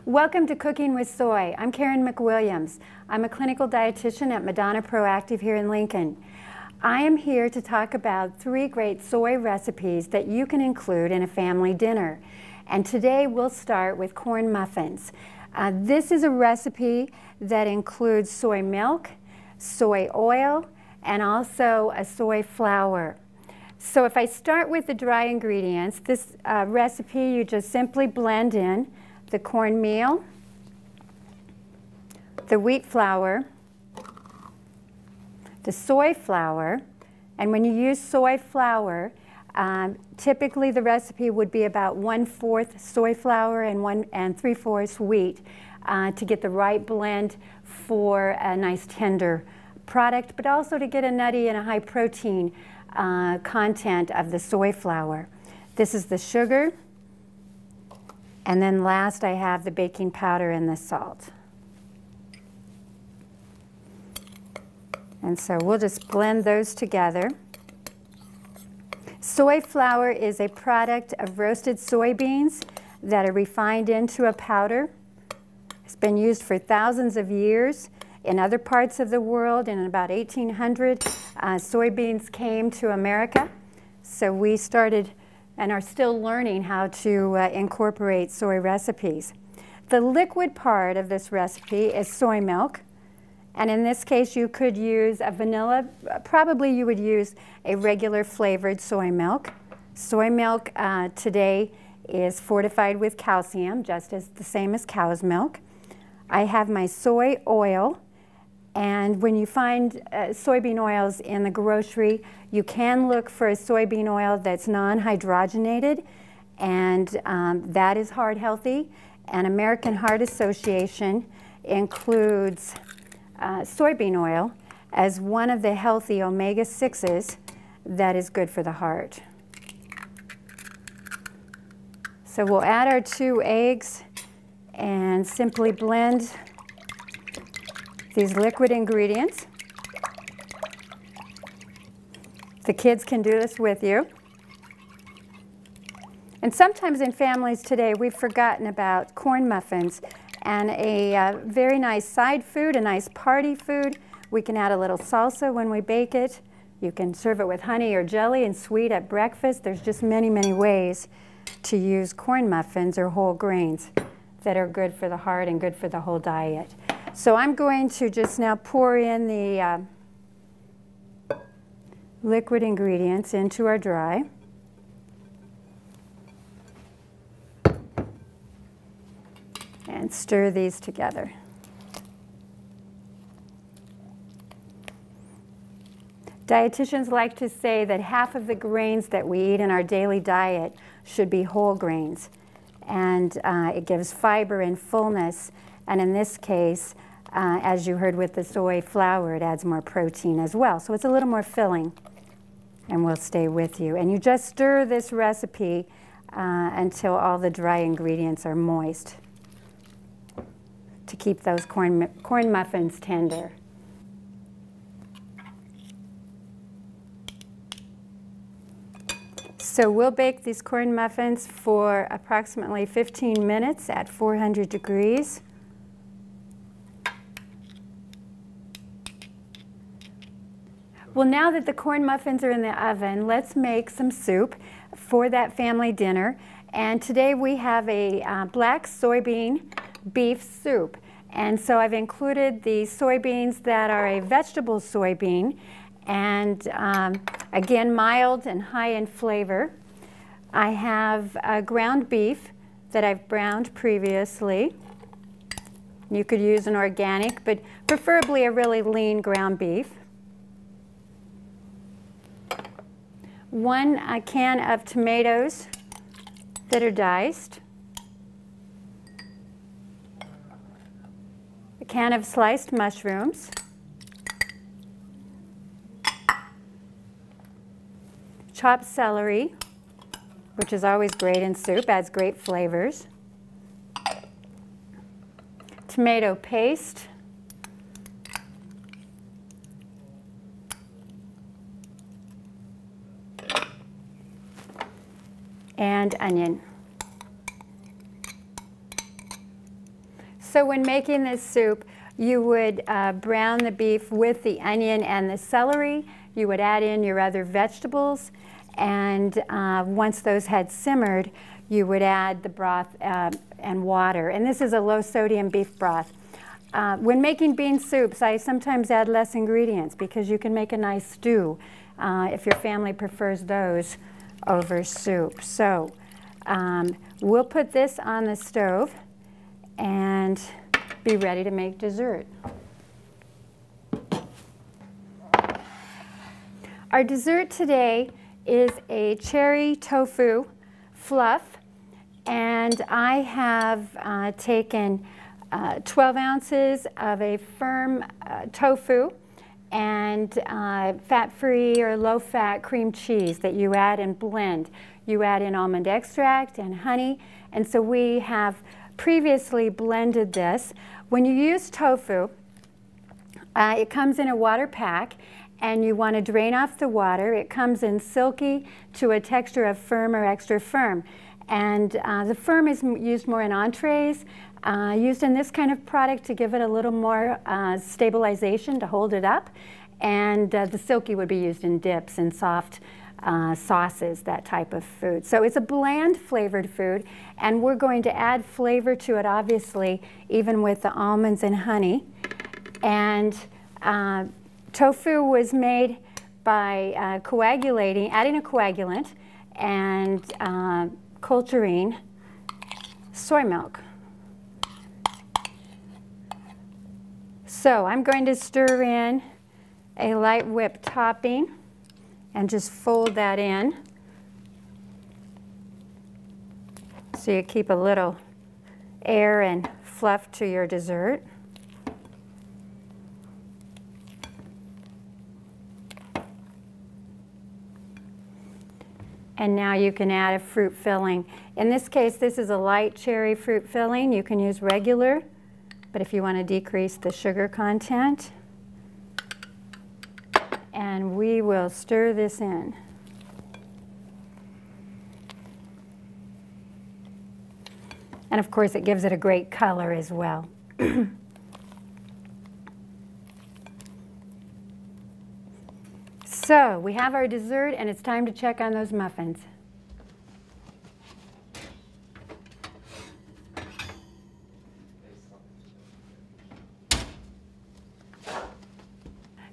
Welcome to Cooking with Soy. I'm Karen McWilliams. I'm a clinical dietitian at Madonna Proactive here in Lincoln. I am here to talk about 3 great soy recipes that you can include in a family dinner. And today we'll start with corn muffins. This is a recipe that includes soy milk, soy oil, and also a soy flour. So if I start with the dry ingredients, this recipe you just simply blend in the cornmeal, the wheat flour, the soy flour, and when you use soy flour, typically the recipe would be about 1/4 soy flour and 3/4 wheat to get the right blend for a nice tender product, but also to get a nutty and a high protein content of the soy flour. This is the sugar. And then last I have the baking powder and the salt. And so we'll just blend those together. Soy flour is a product of roasted soybeans that are refined into a powder. It's been used for thousands of years in other parts of the world. In about 1800, soybeans came to America. So we started and are still learning how to incorporate soy recipes. The liquid part of this recipe is soy milk. And in this case, you could use a vanilla. Probably you would use a regular flavored soy milk. Soy milk today is fortified with calcium, just as the same as cow's milk. I have my soy oil. And when you find soybean oils in the grocery, you can look for a soybean oil that's non-hydrogenated, and that is heart healthy. And American Heart Association includes soybean oil as one of the healthy omega-6s that is good for the heart. So we'll add our 2 eggs and simply blend these liquid ingredients. The kids can do this with you. And sometimes in families today, we've forgotten about corn muffins and a very nice side food, a nice party food. We can add a little salsa when we bake it. You can serve it with honey or jelly and sweet at breakfast. There's just many, many ways to use corn muffins or whole grains that are good for the heart and good for the whole diet. So I'm going to just now pour in the liquid ingredients into our dry. And stir these together. Dietitians like to say that half of the grains that we eat in our daily diet should be whole grains. And it gives fiber and fullness. And in this case, as you heard with the soy flour, it adds more protein as well. So it's a little more filling, and we'll stay with you. And you just stir this recipe until all the dry ingredients are moist to keep those corn muffins tender. So we'll bake these corn muffins for approximately 15 minutes at 400 degrees. Well, now that the corn muffins are in the oven, let's make some soup for that family dinner. And today we have a black soybean beef soup. And so I've included the soybeans that are a vegetable soybean, and again, mild and high in flavor. I have ground beef that I've browned previously. You could use an organic, but preferably a really lean ground beef. 1 can of tomatoes that are diced. A can of sliced mushrooms. Chopped celery, which is always great in soup, adds great flavors. Tomato paste. And onion. So when making this soup, you would brown the beef with the onion and the celery. You would add in your other vegetables, and once those had simmered, you would add the broth and water. And this is a low-sodium beef broth. When making bean soups, I sometimes add less ingredients because you can make a nice stew if your family prefers those over soup. So we'll put this on the stove and be ready to make dessert. Our dessert today is a cherry tofu fluff, and I have taken 12 ounces of a firm tofu and fat-free or low-fat cream cheese that you add and blend. You add in almond extract and honey, and so we have previously blended this. When you use tofu, it comes in a water pack, and you want to drain off the water. It comes in silky to a texture of firm or extra firm. And the firm is used more in entrees, used in this kind of product to give it a little more stabilization to hold it up. And the silky would be used in dips and soft sauces, that type of food. So it's a bland flavored food, and we're going to add flavor to it, obviously, even with the almonds and honey. And tofu was made by adding a coagulant and culturing soy milk. So I'm going to stir in a light whipped topping and just fold that in so you keep a little air and fluff to your dessert. And now you can add a fruit filling. In this case, this is a light cherry fruit filling. You can use regular, but if you want to decrease the sugar content. And we will stir this in. And of course, it gives it a great color as well. So we have our dessert, and it's time to check on those muffins.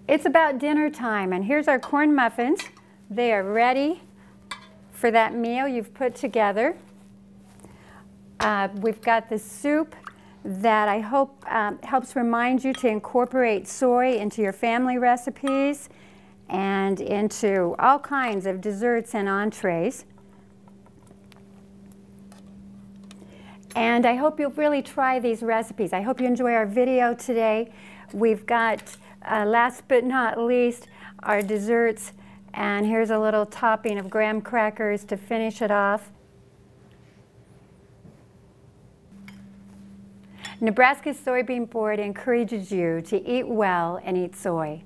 It's about dinner time, and here's our corn muffins. They are ready for that meal you've put together. We've got the soup that I hope helps remind you to incorporate soy into your family recipes and into all kinds of desserts and entrees. And I hope you'll really try these recipes. I hope you enjoy our video today. We've got, last but not least, our desserts. And here's a little topping of graham crackers to finish it off. Nebraska's Soybean Board encourages you to eat well and eat soy.